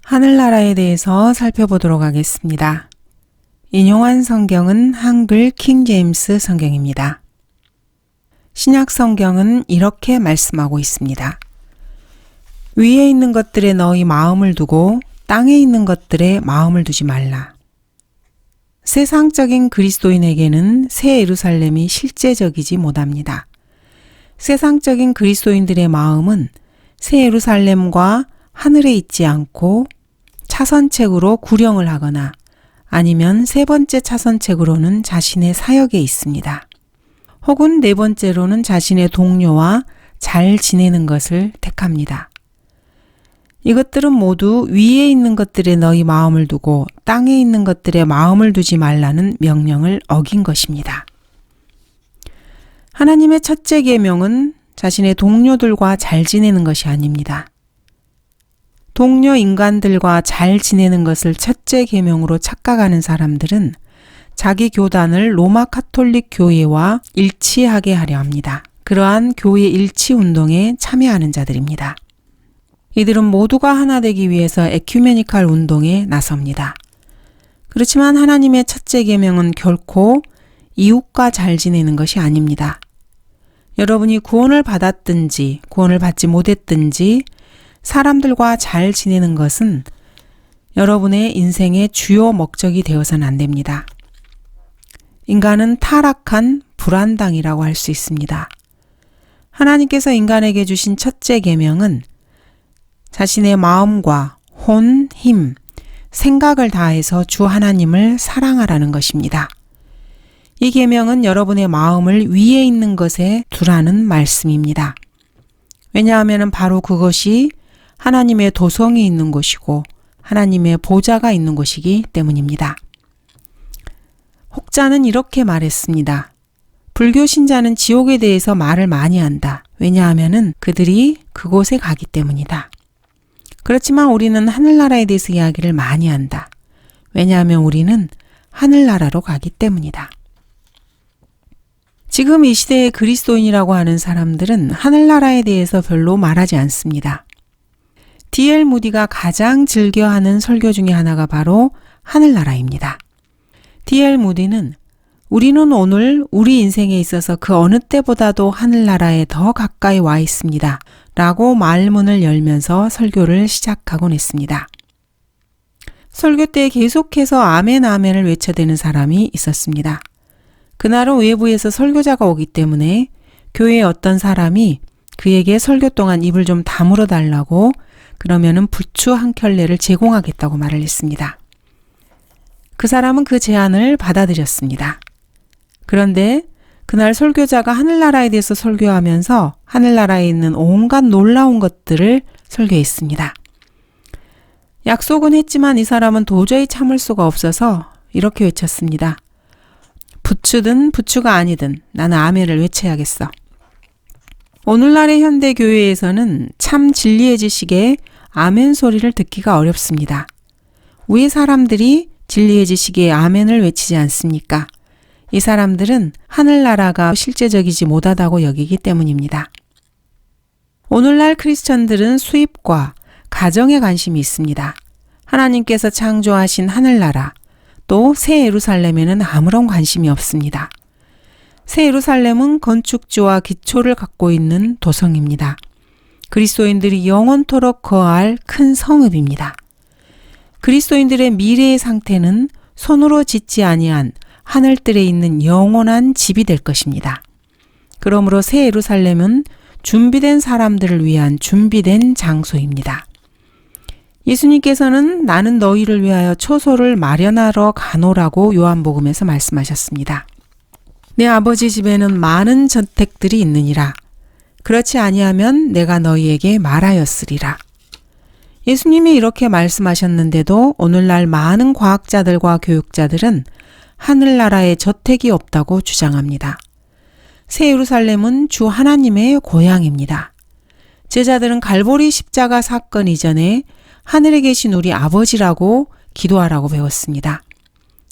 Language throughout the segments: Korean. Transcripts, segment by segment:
하늘나라에 대해서 살펴보도록 하겠습니다. 인용한 성경은 한글 킹제임스 성경입니다. 신약 성경은 이렇게 말씀하고 있습니다. 위에 있는 것들에 너희 마음을 두고 땅에 있는 것들에 마음을 두지 말라. 세상적인 그리스도인에게는 새 예루살렘이 실제적이지 못합니다. 세상적인 그리스도인들의 마음은 새 예루살렘과 하늘에 있지 않고 차선책으로 구령을 하거나 아니면 세 번째 차선책으로는 자신의 사역에 있습니다. 혹은 네 번째로는 자신의 동료와 잘 지내는 것을 택합니다. 이것들은 모두 위에 있는 것들에 너희 마음을 두고 땅에 있는 것들에 마음을 두지 말라는 명령을 어긴 것입니다. 하나님의 첫째 계명은 자신의 동료들과 잘 지내는 것이 아닙니다. 동료 인간들과 잘 지내는 것을 첫째 계명으로 착각하는 사람들은 자기 교단을 로마 카톨릭 교회와 일치하게 하려 합니다. 그러한 교회 일치 운동에 참여하는 자들입니다. 이들은 모두가 하나 되기 위해서 에큐메니칼 운동에 나섭니다. 그렇지만 하나님의 첫째 계명은 결코 이웃과 잘 지내는 것이 아닙니다. 여러분이 구원을 받았든지 구원을 받지 못했든지 사람들과 잘 지내는 것은 여러분의 인생의 주요 목적이 되어서는 안 됩니다. 인간은 타락한 불안당이라고 할 수 있습니다. 하나님께서 인간에게 주신 첫째 계명은 자신의 마음과 혼, 힘, 생각을 다해서 주 하나님을 사랑하라는 것입니다. 이 계명은 여러분의 마음을 위에 있는 것에 두라는 말씀입니다. 왜냐하면 바로 그것이 하나님의 도성이 있는 곳이고 하나님의 보좌가 있는 곳이기 때문입니다. 혹자는 이렇게 말했습니다. 불교 신자는 지옥에 대해서 말을 많이 한다. 왜냐하면 그들이 그곳에 가기 때문이다. 그렇지만 우리는 하늘나라에 대해서 이야기를 많이 한다. 왜냐하면 우리는 하늘나라로 가기 때문이다. 지금 이 시대의 그리스도인이라고 하는 사람들은 하늘나라에 대해서 별로 말하지 않습니다. D.L. 무디가 가장 즐겨하는 설교 중에 하나가 바로 하늘나라입니다. D.L. 무디는 우리는 오늘 우리 인생에 있어서 그 어느 때보다도 하늘나라에 더 가까이 와 있습니다. 라고 말문을 열면서 설교를 시작하곤 했습니다. 설교 때 계속해서 아멘 아멘을 외쳐대는 사람이 있었습니다. 그날은 외부에서 설교자가 오기 때문에 교회의 어떤 사람이 그에게 설교 동안 입을 좀 다물어 달라고 그러면은 부추 한 켤레를 제공하겠다고 말을 했습니다. 그 사람은 그 제안을 받아들였습니다. 그런데 그날 설교자가 하늘나라에 대해서 설교하면서 하늘나라에 있는 온갖 놀라운 것들을 설교했습니다. 약속은 했지만 이 사람은 도저히 참을 수가 없어서 이렇게 외쳤습니다. 부추든 부추가 아니든 나는 아멘을 외쳐야겠어. 오늘날의 현대교회에서는 참 진리의 지식에 아멘 소리를 듣기가 어렵습니다. 왜 사람들이 진리의 지식에 아멘을 외치지 않습니까? 이 사람들은 하늘나라가 실제적이지 못하다고 여기기 때문입니다. 오늘날 크리스천들은 수입과 가정에 관심이 있습니다. 하나님께서 창조하신 하늘나라, 또 새 예루살렘에는 아무런 관심이 없습니다. 새 예루살렘은 건축지와 기초를 갖고 있는 도성입니다. 그리스도인들이 영원토록 거할 큰 성읍입니다. 그리스도인들의 미래의 상태는 손으로 짓지 아니한 하늘들에 있는 영원한 집이 될 것입니다. 그러므로 새 예루살렘은 준비된 사람들을 위한 준비된 장소입니다. 예수님께서는 나는 너희를 위하여 초소를 마련하러 가노라고 요한복음에서 말씀하셨습니다. 내 아버지 집에는 많은 저택들이 있느니라. 그렇지 아니하면 내가 너희에게 말하였으리라. 예수님이 이렇게 말씀하셨는데도 오늘날 많은 과학자들과 교육자들은 하늘나라에 저택이 없다고 주장합니다. 새 예루살렘은 주 하나님의 고향입니다. 제자들은 갈보리 십자가 사건 이전에 하늘에 계신 우리 아버지라고 기도하라고 배웠습니다.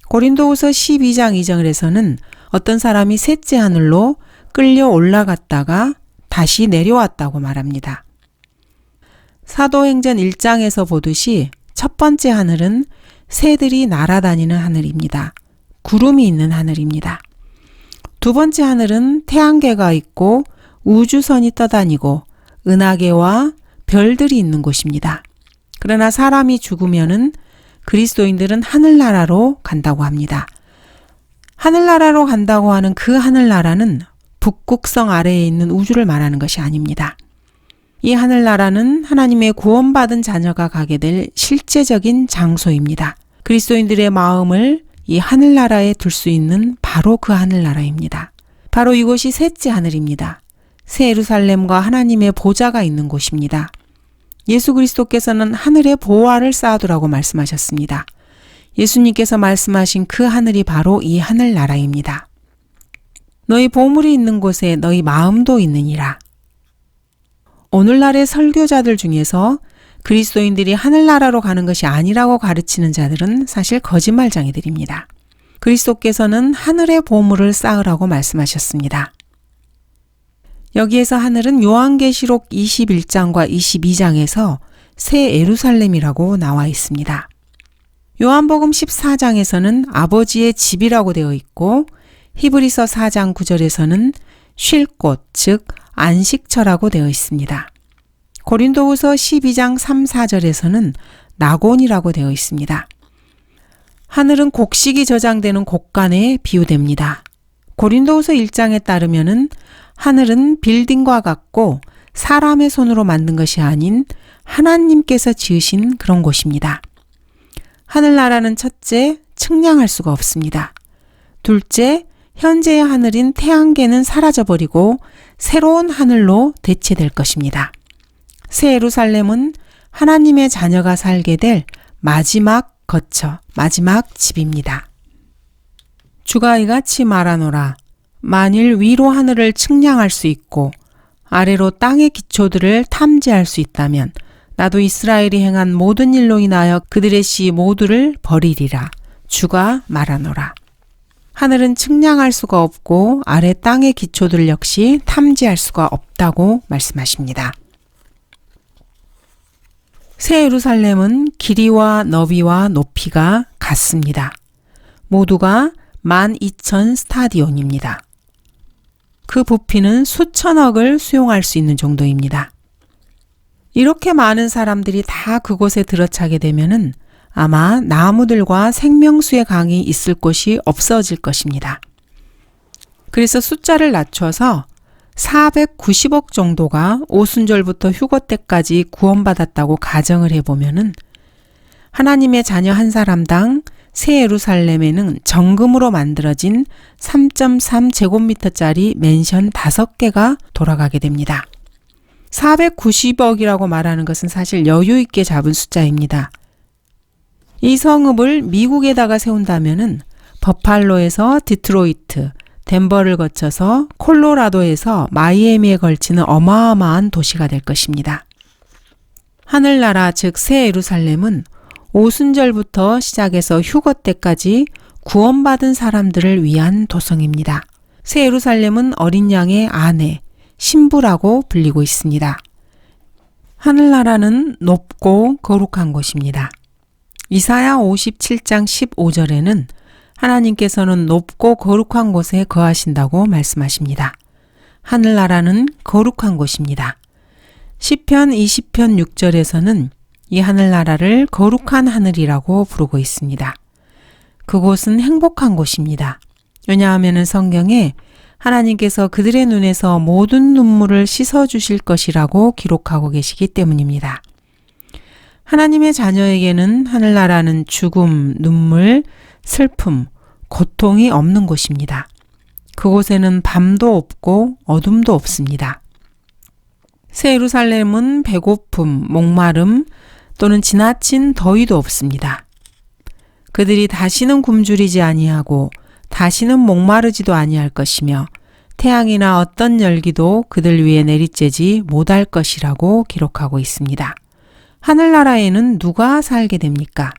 고린도후서 12장 2절에서는 어떤 사람이 셋째 하늘로 끌려 올라갔다가 다시 내려왔다고 말합니다. 사도행전 1장에서 보듯이 첫 번째 하늘은 새들이 날아다니는 하늘입니다. 구름이 있는 하늘입니다. 두 번째 하늘은 태양계가 있고 우주선이 떠다니고 은하계와 별들이 있는 곳입니다. 그러나 사람이 죽으면은 그리스도인들은 하늘나라로 간다고 합니다. 하늘나라로 간다고 하는 그 하늘나라는 북극성 아래에 있는 우주를 말하는 것이 아닙니다. 이 하늘나라는 하나님의 구원받은 자녀가 가게 될 실제적인 장소입니다. 그리스도인들의 마음을 이 하늘나라에 둘 수 있는 바로 그 하늘나라입니다. 바로 이곳이 셋째 하늘입니다. 새 예루살렘과 하나님의 보좌가 있는 곳입니다. 예수 그리스도께서는 하늘에 보화를 쌓아두라고 말씀하셨습니다. 예수님께서 말씀하신 그 하늘이 바로 이 하늘나라입니다. 너희 보물이 있는 곳에 너희 마음도 있느니라. 오늘날의 설교자들 중에서 그리스도인들이 하늘나라로 가는 것이 아니라고 가르치는 자들은 사실 거짓말쟁이들입니다. 그리스도께서는 하늘의 보물을 쌓으라고 말씀하셨습니다. 여기에서 하늘은 요한계시록 21장과 22장에서 새 예루살렘이라고 나와 있습니다. 요한복음 14장에서는 아버지의 집이라고 되어 있고 히브리서 4장 9절에서는 쉴 곳, 즉 안식처라고 되어 있습니다. 고린도후서 12장 3, 4절에서는 낙원이라고 되어 있습니다. 하늘은 곡식이 저장되는 곡간에 비유됩니다. 고린도후서 1장에 따르면은 하늘은 빌딩과 같고 사람의 손으로 만든 것이 아닌 하나님께서 지으신 그런 곳입니다. 하늘나라는 첫째, 측량할 수가 없습니다. 둘째, 현재의 하늘인 태양계는 사라져버리고 새로운 하늘로 대체될 것입니다. 새 예루살렘은 하나님의 자녀가 살게 될 마지막 거처, 마지막 집입니다. 주가 이같이 말하노라. 만일 위로 하늘을 측량할 수 있고 아래로 땅의 기초들을 탐지할 수 있다면 나도 이스라엘이 행한 모든 일로 인하여 그들의 시 모두를 버리리라. 주가 말하노라. 하늘은 측량할 수가 없고 아래 땅의 기초들 역시 탐지할 수가 없다고 말씀하십니다. 새 예루살렘은 길이와 너비와 높이가 같습니다. 모두가 12,000 스타디온입니다. 그 부피는 수천억을 수용할 수 있는 정도입니다. 이렇게 많은 사람들이 다 그곳에 들어차게 되면은 아마 나무들과 생명수의 강이 있을 곳이 없어질 것입니다. 그래서 숫자를 낮춰서 490억 정도가 오순절부터 휴거 때까지 구원받았다고 가정을 해보면은 하나님의 자녀 한 사람당 새 예루살렘에는 정금으로 만들어진 3.3제곱미터짜리 맨션 5개가 돌아가게 됩니다. 490억이라고 말하는 것은 사실 여유 있게 잡은 숫자입니다. 이 성읍을 미국에다가 세운다면은 버팔로에서 디트로이트, 덴버를 거쳐서 콜로라도에서 마이애미에 걸치는 어마어마한 도시가 될 것입니다. 하늘나라 즉 새 예루살렘은 오순절부터 시작해서 휴거 때까지 구원받은 사람들을 위한 도성입니다. 새 예루살렘은 어린 양의 아내, 신부라고 불리고 있습니다. 하늘나라는 높고 거룩한 곳입니다. 이사야 57장 15절에는 하나님께서는 높고 거룩한 곳에 거하신다고 말씀하십니다. 하늘나라는 거룩한 곳입니다. 시편 20편 6절에서는 이 하늘나라를 거룩한 하늘이라고 부르고 있습니다. 그곳은 행복한 곳입니다. 왜냐하면 성경에 하나님께서 그들의 눈에서 모든 눈물을 씻어주실 것이라고 기록하고 계시기 때문입니다. 하나님의 자녀에게는 하늘나라는 죽음, 눈물, 슬픔, 고통이 없는 곳입니다. 그곳에는 밤도 없고 어둠도 없습니다. 새 예루살렘은 배고픔, 목마름 또는 지나친 더위도 없습니다. 그들이 다시는 굶주리지 아니하고 다시는 목마르지도 아니할 것이며 태양이나 어떤 열기도 그들 위에 내리쬐지 못할 것이라고 기록하고 있습니다. 하늘나라에는 누가 살게 됩니까?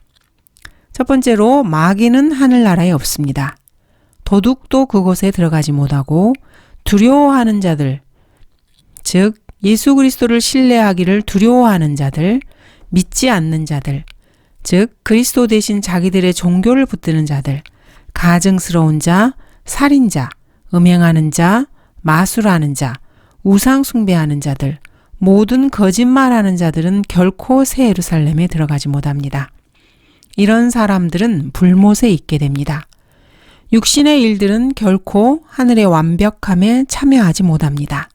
첫 번째로 마귀는 하늘나라에 없습니다. 도둑도 그곳에 들어가지 못하고 두려워하는 자들, 즉 예수 그리스도를 신뢰하기를 두려워하는 자들, 믿지 않는 자들, 즉 그리스도 대신 자기들의 종교를 붙드는 자들, 가증스러운 자, 살인자, 음행하는 자, 마술하는 자, 우상 숭배하는 자들, 모든 거짓말하는 자들은 결코 새 예루살렘에 들어가지 못합니다. 이런 사람들은 불못에 있게 됩니다. 육신의 일들은 결코 하늘의 완벽함에 참여하지 못합니다.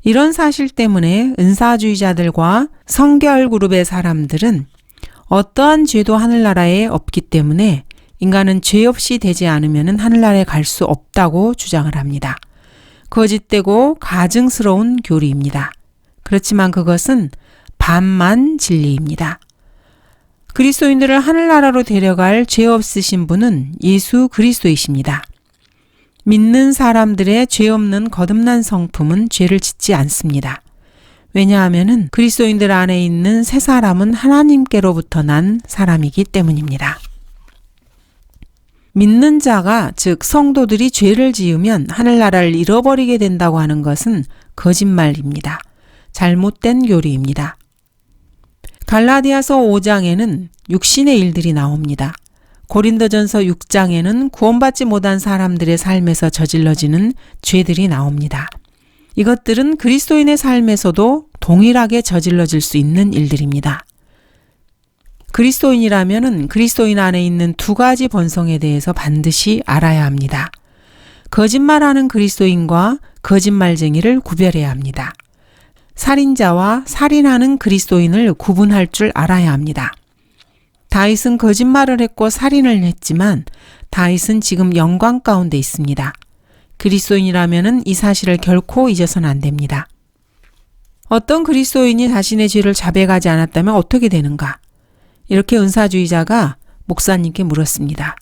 이런 사실 때문에 은사주의자들과 성결 그룹의 사람들은 어떠한 죄도 하늘나라에 없기 때문에 인간은 죄 없이 되지 않으면 하늘나라에 갈 수 없다고 주장을 합니다. 거짓되고 가증스러운 교리입니다. 그렇지만 그것은 반만 진리입니다. 그리스도인들을 하늘나라로 데려갈 죄 없으신 분은 예수 그리스도이십니다. 믿는 사람들의 죄 없는 거듭난 성품은 죄를 짓지 않습니다. 왜냐하면 그리스도인들 안에 있는 새 사람은 하나님께로부터 난 사람이기 때문입니다. 믿는 자가 즉 성도들이 죄를 지으면 하늘나라를 잃어버리게 된다고 하는 것은 거짓말입니다. 잘못된 교리입니다. 갈라디아서 5장에는 육신의 일들이 나옵니다. 고린도전서 6장에는 구원받지 못한 사람들의 삶에서 저질러지는 죄들이 나옵니다. 이것들은 그리스도인의 삶에서도 동일하게 저질러질 수 있는 일들입니다. 그리스도인이라면 그리스도인 안에 있는 두 가지 본성에 대해서 반드시 알아야 합니다. 거짓말하는 그리스도인과 거짓말쟁이를 구별해야 합니다. 살인자와 살인하는 그리스도인을 구분할 줄 알아야 합니다. 다윗은 거짓말을 했고 살인을 했지만 다윗은 지금 영광 가운데 있습니다. 그리스도인이라면 이 사실을 결코 잊어서는 안 됩니다. 어떤 그리스도인이 자신의 죄를 자백하지 않았다면 어떻게 되는가? 이렇게 은사주의자가 목사님께 물었습니다.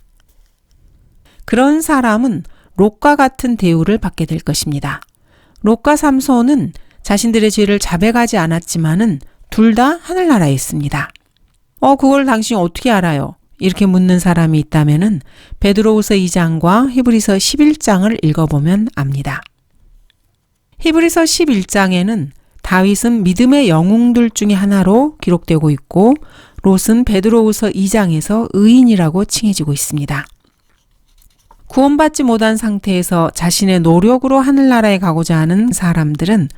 그런 사람은 롯과 같은 대우를 받게 될 것입니다. 롯과 삼손은 자신들의 죄를 자백하지 않았지만은 둘 다 하늘나라에 있습니다. 그걸 당신이 어떻게 알아요? 이렇게 묻는 사람이 있다면은 베드로후서 2장과 히브리서 11장을 읽어보면 압니다. 히브리서 11장에는 다윗은 믿음의 영웅들 중에 하나로 기록되고 있고 롯은 베드로후서 2장에서 의인이라고 칭해지고 있습니다. 구원받지 못한 상태에서 자신의 노력으로 하늘나라에 가고자 하는 사람들은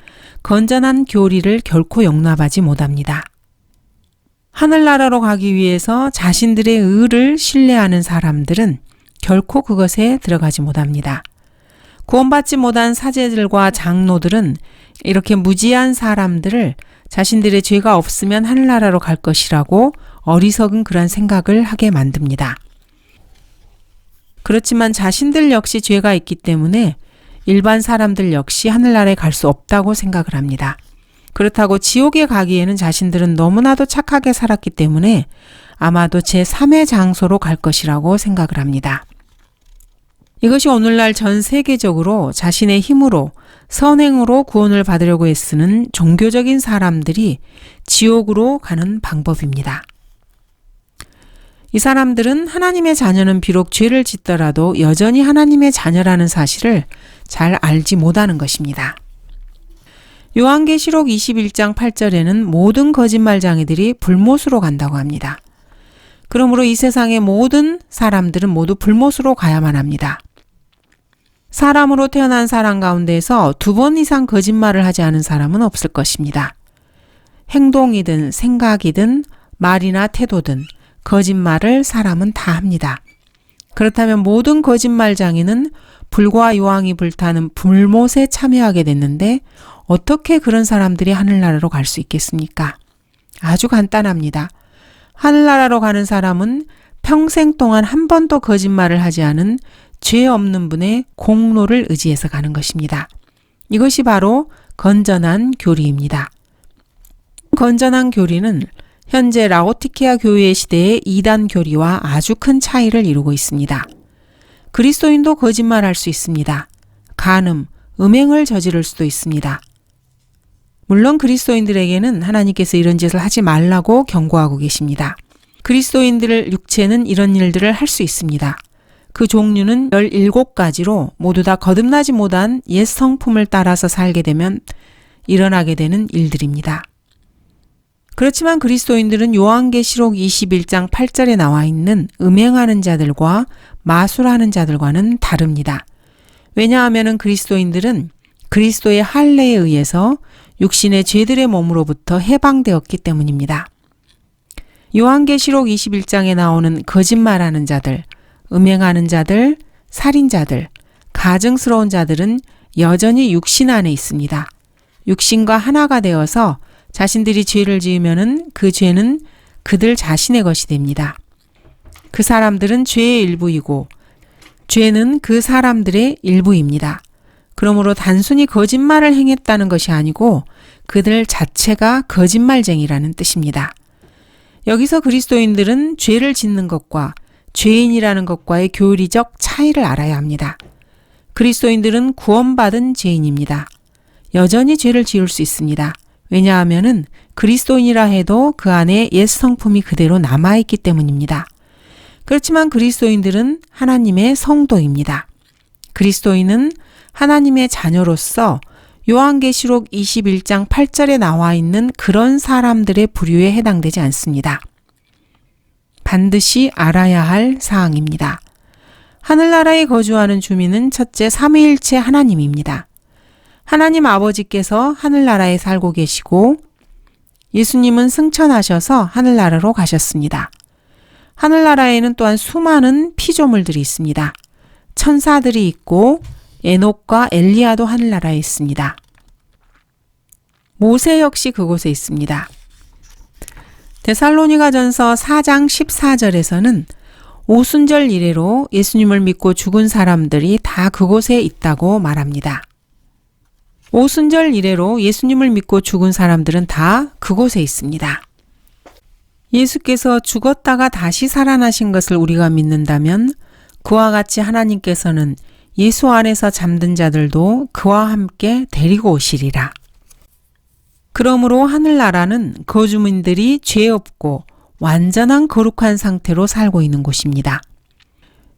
건전한 교리를 결코 용납하지 못합니다. 하늘나라로 가기 위해서 자신들의 의를 신뢰하는 사람들은 결코 그것에 들어가지 못합니다. 구원받지 못한 사제들과 장로들은 이렇게 무지한 사람들을 자신들의 죄가 없으면 하늘나라로 갈 것이라고 어리석은 그런 생각을 하게 만듭니다. 그렇지만 자신들 역시 죄가 있기 때문에 일반 사람들 역시 하늘나라에 갈 수 없다고 생각을 합니다. 그렇다고 지옥에 가기에는 자신들은 너무나도 착하게 살았기 때문에 아마도 제3의 장소로 갈 것이라고 생각을 합니다. 이것이 오늘날 전 세계적으로 자신의 힘으로 선행으로 구원을 받으려고 애쓰는 종교적인 사람들이 지옥으로 가는 방법입니다. 이 사람들은 하나님의 자녀는 비록 죄를 짓더라도 여전히 하나님의 자녀라는 사실을 잘 알지 못하는 것입니다. 요한계시록 21장 8절에는 모든 거짓말장애들이 불못으로 간다고 합니다. 그러므로 이 세상의 모든 사람들은 모두 불못으로 가야만 합니다. 사람으로 태어난 사람 가운데에서 2번 이상 거짓말을 하지 않은 사람은 없을 것입니다. 행동이든 생각이든 말이나 태도든 거짓말을 사람은 다 합니다. 그렇다면 모든 거짓말장애는 불과 유황이 불타는 불못에 참여하게 됐는데 어떻게 그런 사람들이 하늘나라로 갈 수 있겠습니까? 아주 간단합니다. 하늘나라로 가는 사람은 평생 동안 한 번도 거짓말을 하지 않은 죄 없는 분의 공로를 의지해서 가는 것입니다. 이것이 바로 건전한 교리입니다. 건전한 교리는 현재 라오디케아 교회 시대의 이단 교리와 아주 큰 차이를 이루고 있습니다. 그리스도인도 거짓말할 수 있습니다. 간음, 음행을 저지를 수도 있습니다. 물론 그리스도인들에게는 하나님께서 이런 짓을 하지 말라고 경고하고 계십니다. 그리스도인들 육체는 이런 일들을 할 수 있습니다. 그 종류는 17가지로 모두 다 거듭나지 못한 옛 성품을 따라서 살게 되면 일어나게 되는 일들입니다. 그렇지만 그리스도인들은 요한계시록 21장 8절에 나와 있는 음행하는 자들과 마술하는 자들과는 다릅니다. 왜냐하면 그리스도인들은 그리스도의 할례에 의해서 육신의 죄들의 몸으로부터 해방되었기 때문입니다. 요한계시록 21장에 나오는 거짓말하는 자들, 음행하는 자들, 살인자들, 가증스러운 자들은 여전히 육신 안에 있습니다. 육신과 하나가 되어서 자신들이 죄를 지으면은 그 죄는 그들 자신의 것이 됩니다. 그 사람들은 죄의 일부이고 죄는 그 사람들의 일부입니다. 그러므로 단순히 거짓말을 행했다는 것이 아니고 그들 자체가 거짓말쟁이라는 뜻입니다. 여기서 그리스도인들은 죄를 짓는 것과 죄인이라는 것과의 교리적 차이를 알아야 합니다. 그리스도인들은 구원받은 죄인입니다. 여전히 죄를 지을 수 있습니다. 왜냐하면 그리스도인이라 해도 그 안에 옛 성품이 그대로 남아있기 때문입니다. 그렇지만 그리스도인들은 하나님의 성도입니다. 그리스도인은 하나님의 자녀로서 요한계시록 21장 8절에 나와 있는 그런 사람들의 부류에 해당되지 않습니다. 반드시 알아야 할 사항입니다. 하늘나라에 거주하는 주민은 첫째 삼위일체 하나님입니다. 하나님 아버지께서 하늘나라에 살고 계시고 예수님은 승천하셔서 하늘나라로 가셨습니다. 하늘나라에는 또한 수많은 피조물들이 있습니다. 천사들이 있고 에녹과 엘리야도 하늘나라에 있습니다. 모세 역시 그곳에 있습니다. 데살로니가전서 4장 14절에서는 오순절 이래로 예수님을 믿고 죽은 사람들이 다 그곳에 있다고 말합니다. 오순절 이래로 예수님을 믿고 죽은 사람들은 다 그곳에 있습니다. 예수께서 죽었다가 다시 살아나신 것을 우리가 믿는다면 그와 같이 하나님께서는 예수 안에서 잠든 자들도 그와 함께 데리고 오시리라. 그러므로 하늘나라는 거주민들이 죄 없고 완전한 거룩한 상태로 살고 있는 곳입니다.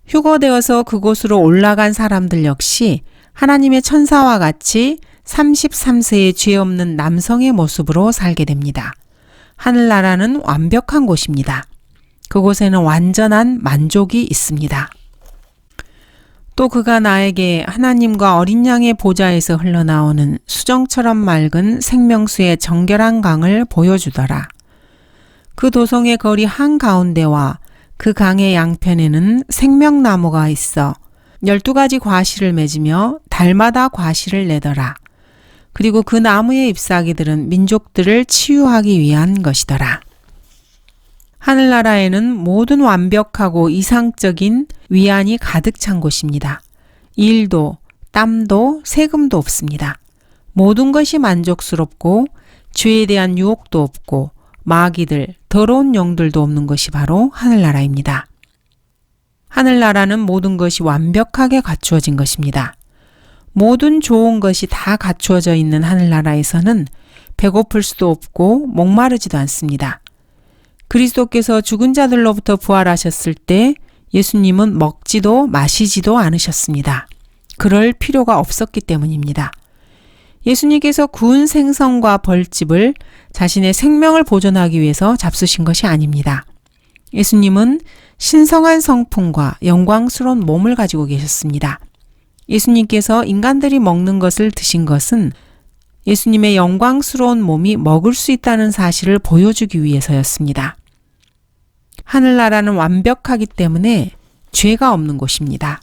휴거되어서 그곳으로 올라간 사람들 역시 하나님의 천사와 같이 33세의 죄 없는 남성의 모습으로 살게 됩니다. 하늘나라는 완벽한 곳입니다. 그곳에는 완전한 만족이 있습니다. 또 그가 나에게 하나님과 어린 양의 보좌에서 흘러나오는 수정처럼 맑은 생명수의 정결한 강을 보여주더라. 그 도성의 거리 한가운데와 그 강의 양편에는 생명나무가 있어 12가지 과실을 맺으며 달마다 과실을 내더라. 그리고 그 나무의 잎사귀들은 민족들을 치유하기 위한 것이더라. 하늘나라에는 모든 완벽하고 이상적인 위안이 가득 찬 곳입니다. 일도, 땀도, 세금도 없습니다. 모든 것이 만족스럽고 죄에 대한 유혹도 없고 마귀들, 더러운 영들도 없는 것이 바로 하늘나라입니다. 하늘나라는 모든 것이 완벽하게 갖추어진 것입니다. 모든 좋은 것이 다 갖추어져 있는 하늘나라에서는 배고플 수도 없고 목마르지도 않습니다. 그리스도께서 죽은 자들로부터 부활하셨을 때 예수님은 먹지도 마시지도 않으셨습니다. 그럴 필요가 없었기 때문입니다. 예수님께서 구운 생선과 벌집을 자신의 생명을 보존하기 위해서 잡수신 것이 아닙니다. 예수님은 신성한 성품과 영광스러운 몸을 가지고 계셨습니다. 예수님께서 인간들이 먹는 것을 드신 것은 예수님의 영광스러운 몸이 먹을 수 있다는 사실을 보여주기 위해서였습니다. 하늘나라는 완벽하기 때문에 죄가 없는 곳입니다.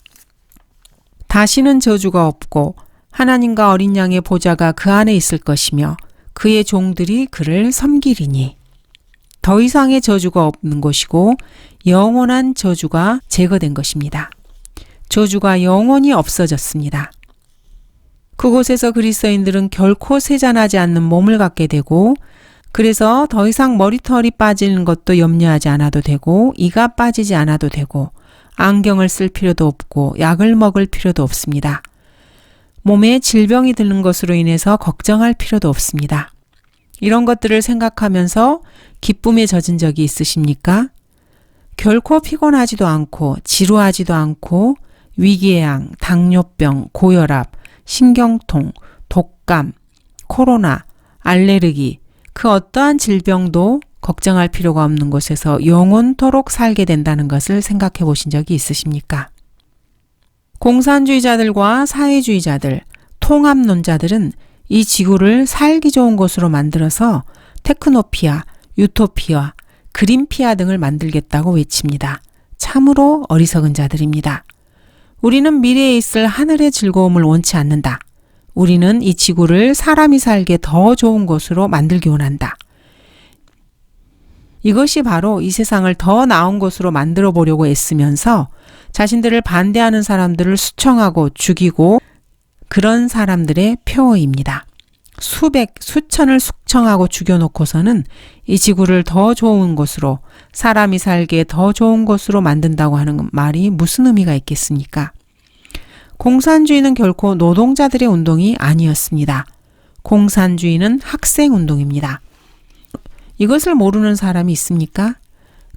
다시는 저주가 없고 하나님과 어린 양의 보좌가 그 안에 있을 것이며 그의 종들이 그를 섬기리니 더 이상의 저주가 없는 곳이고 영원한 저주가 제거된 것입니다. 저주가 영원히 없어졌습니다. 그곳에서 그리스도인들은 결코 세잔하지 않는 몸을 갖게 되고 그래서 더 이상 머리털이 빠지는 것도 염려하지 않아도 되고 이가 빠지지 않아도 되고 안경을 쓸 필요도 없고 약을 먹을 필요도 없습니다. 몸에 질병이 드는 것으로 인해서 걱정할 필요도 없습니다. 이런 것들을 생각하면서 기쁨에 젖은 적이 있으십니까? 결코 피곤하지도 않고 지루하지도 않고 위궤양, 당뇨병, 고혈압, 신경통, 독감, 코로나, 알레르기, 그 어떠한 질병도 걱정할 필요가 없는 곳에서 영원토록 살게 된다는 것을 생각해 보신 적이 있으십니까? 공산주의자들과 사회주의자들, 통합론자들은 이 지구를 살기 좋은 곳으로 만들어서 테크노피아, 유토피아, 그린피아 등을 만들겠다고 외칩니다. 참으로 어리석은 자들입니다. 우리는 미래에 있을 하늘의 즐거움을 원치 않는다. 우리는 이 지구를 사람이 살기에 더 좋은 곳으로 만들기 원한다. 이것이 바로 이 세상을 더 나은 곳으로 만들어 보려고 애쓰면서 자신들을 반대하는 사람들을 수청하고 죽이고 그런 사람들의 표어입니다. 수백, 수천을 숙청하고 죽여놓고서는 이 지구를 더 좋은 곳으로, 사람이 살기에 더 좋은 곳으로 만든다고 하는 말이 무슨 의미가 있겠습니까? 공산주의는 결코 노동자들의 운동이 아니었습니다. 공산주의는 학생운동입니다. 이것을 모르는 사람이 있습니까?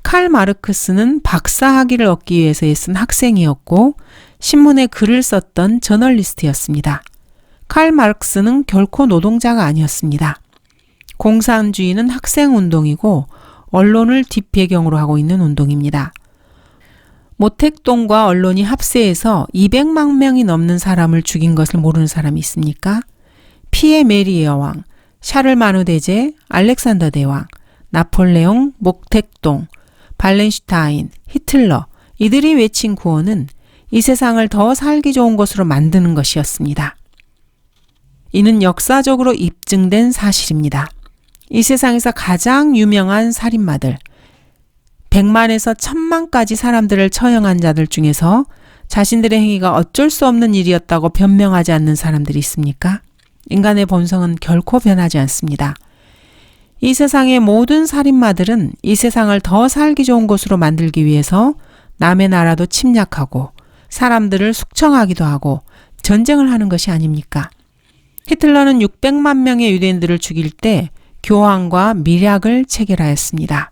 칼 마르크스는 박사학위를 얻기 위해서 애쓴 학생이었고 신문에 글을 썼던 저널리스트였습니다. 칼 마르크스는 결코 노동자가 아니었습니다. 공산주의는 학생운동이고 언론을 뒷배경으로 하고 있는 운동입니다. 모택동과 언론이 합세해서 200만 명이 넘는 사람을 죽인 것을 모르는 사람이 있습니까? 피에 메리 여왕, 샤를마누 대제, 알렉산더 대왕, 나폴레옹, 모택동, 발렌슈타인, 히틀러, 이들이 외친 구호는 이 세상을 더 살기 좋은 곳으로 만드는 것이었습니다. 이는 역사적으로 입증된 사실입니다. 이 세상에서 가장 유명한 살인마들, 100만에서 1000만까지 사람들을 처형한 자들 중에서 자신들의 행위가 어쩔 수 없는 일이었다고 변명하지 않는 사람들이 있습니까? 인간의 본성은 결코 변하지 않습니다. 이 세상의 모든 살인마들은 이 세상을 더 살기 좋은 곳으로 만들기 위해서 남의 나라도 침략하고 사람들을 숙청하기도 하고 전쟁을 하는 것이 아닙니까? 히틀러는 600만 명의 유대인들을 죽일 때 교황과 밀약을 체결하였습니다.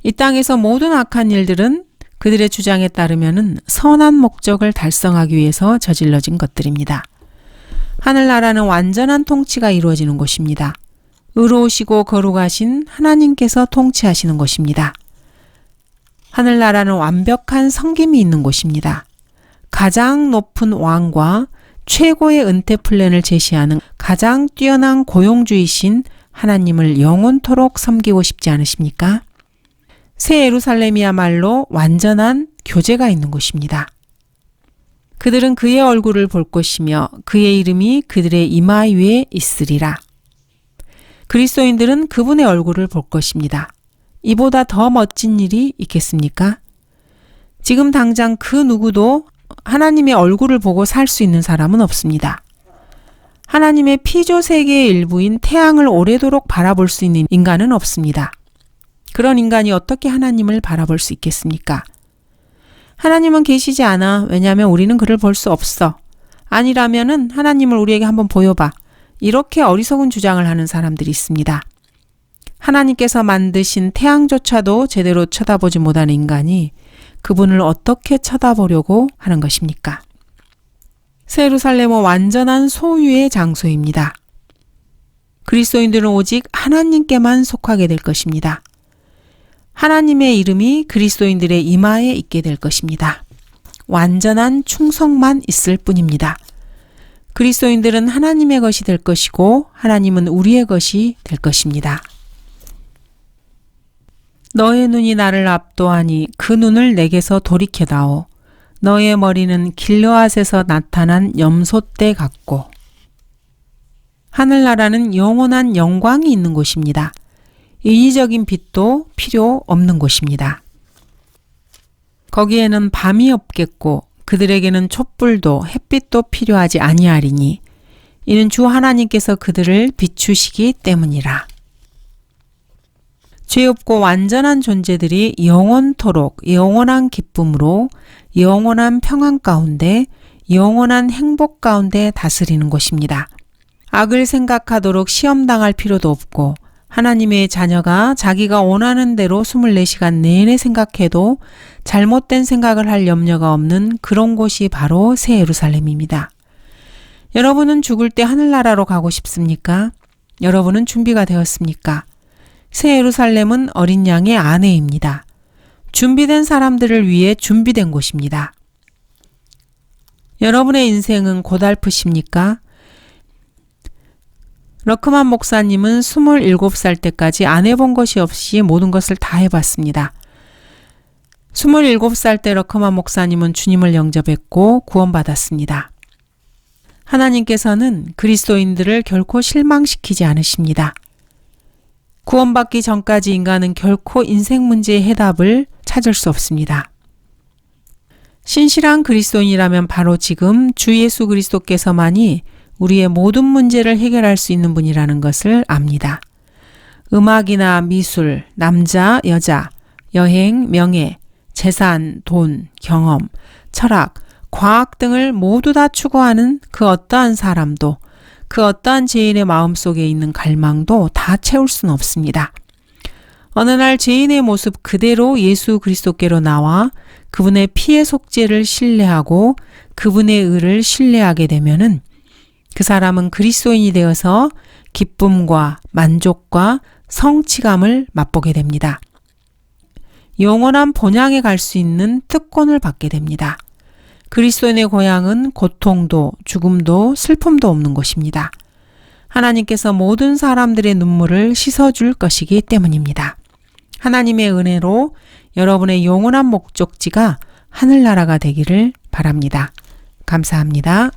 이 땅에서 모든 악한 일들은 그들의 주장에 따르면 선한 목적을 달성하기 위해서 저질러진 것들입니다. 하늘나라는 완전한 통치가 이루어지는 곳입니다. 의로우시고 거룩하신 하나님께서 통치하시는 곳입니다. 하늘나라는 완벽한 섬김이 있는 곳입니다. 가장 높은 왕과 최고의 은퇴 플랜을 제시하는 가장 뛰어난 고용주이신 하나님을 영원토록 섬기고 싶지 않으십니까? 새 예루살렘이야말로 완전한 교제가 있는 곳입니다. 그들은 그의 얼굴을 볼 것이며 그의 이름이 그들의 이마 위에 있으리라. 그리스도인들은 그분의 얼굴을 볼 것입니다. 이보다 더 멋진 일이 있겠습니까? 지금 당장 그 누구도 하나님의 얼굴을 보고 살 수 있는 사람은 없습니다. 하나님의 피조 세계의 일부인 태양을 오래도록 바라볼 수 있는 인간은 없습니다. 그런 인간이 어떻게 하나님을 바라볼 수 있겠습니까? 하나님은 계시지 않아. 왜냐하면 우리는 그를 볼 수 없어. 아니라면은 하나님을 우리에게 한번 보여봐. 이렇게 어리석은 주장을 하는 사람들이 있습니다. 하나님께서 만드신 태양조차도 제대로 쳐다보지 못하는 인간이 그분을 어떻게 쳐다보려고 하는 것입니까? 새 예루살렘은 완전한 소유의 장소입니다. 그리스도인들은 오직 하나님께만 속하게 될 것입니다. 하나님의 이름이 그리스도인들의 이마에 있게 될 것입니다. 완전한 충성만 있을 뿐입니다. 그리스도인들은 하나님의 것이 될 것이고 하나님은 우리의 것이 될 것입니다. 너의 눈이 나를 압도하니 그 눈을 내게서 돌이켜다오. 너의 머리는 길르앗에서 나타난 염소떼 같고. 하늘나라는 영원한 영광이 있는 곳입니다. 인위적인 빛도 필요 없는 곳입니다. 거기에는 밤이 없겠고 그들에게는 촛불도 햇빛도 필요하지 아니하리니 이는 주 하나님께서 그들을 비추시기 때문이라. 죄 없고 완전한 존재들이 영원토록 영원한 기쁨으로 영원한 평안 가운데 영원한 행복 가운데 다스리는 곳입니다. 악을 생각하도록 시험당할 필요도 없고 하나님의 자녀가 자기가 원하는 대로 24시간 내내 생각해도 잘못된 생각을 할 염려가 없는 그런 곳이 바로 새 예루살렘입니다. 여러분은 죽을 때 하늘나라로 가고 싶습니까? 여러분은 준비가 되었습니까? 새 예루살렘은 어린 양의 아내입니다. 준비된 사람들을 위해 준비된 곳입니다. 여러분의 인생은 고달프십니까? 러크만 목사님은 27살 때까지 안 해본 것이 없이 모든 것을 다 해봤습니다. 27살 때 러크만 목사님은 주님을 영접했고 구원받았습니다. 하나님께서는 그리스도인들을 결코 실망시키지 않으십니다. 구원받기 전까지 인간은 결코 인생 문제의 해답을 찾을 수 없습니다. 신실한 그리스도인이라면 바로 지금 주 예수 그리스도께서만이 우리의 모든 문제를 해결할 수 있는 분이라는 것을 압니다. 음악이나 미술, 남자, 여자, 여행, 명예, 재산, 돈, 경험, 철학, 과학 등을 모두 다 추구하는 그 어떠한 사람도 그 어떠한 죄인의 마음속에 있는 갈망도 다 채울 수는 없습니다. 어느 날 죄인의 모습 그대로 예수 그리스도께로 나와 그분의 피의 속죄를 신뢰하고 그분의 의를 신뢰하게 되면은 그 사람은 그리스도인이 되어서 기쁨과 만족과 성취감을 맛보게 됩니다. 영원한 본향에 갈 수 있는 특권을 받게 됩니다. 그리스도인의 고향은 고통도 죽음도 슬픔도 없는 곳입니다. 하나님께서 모든 사람들의 눈물을 씻어줄 것이기 때문입니다. 하나님의 은혜로 여러분의 영원한 목적지가 하늘나라가 되기를 바랍니다. 감사합니다.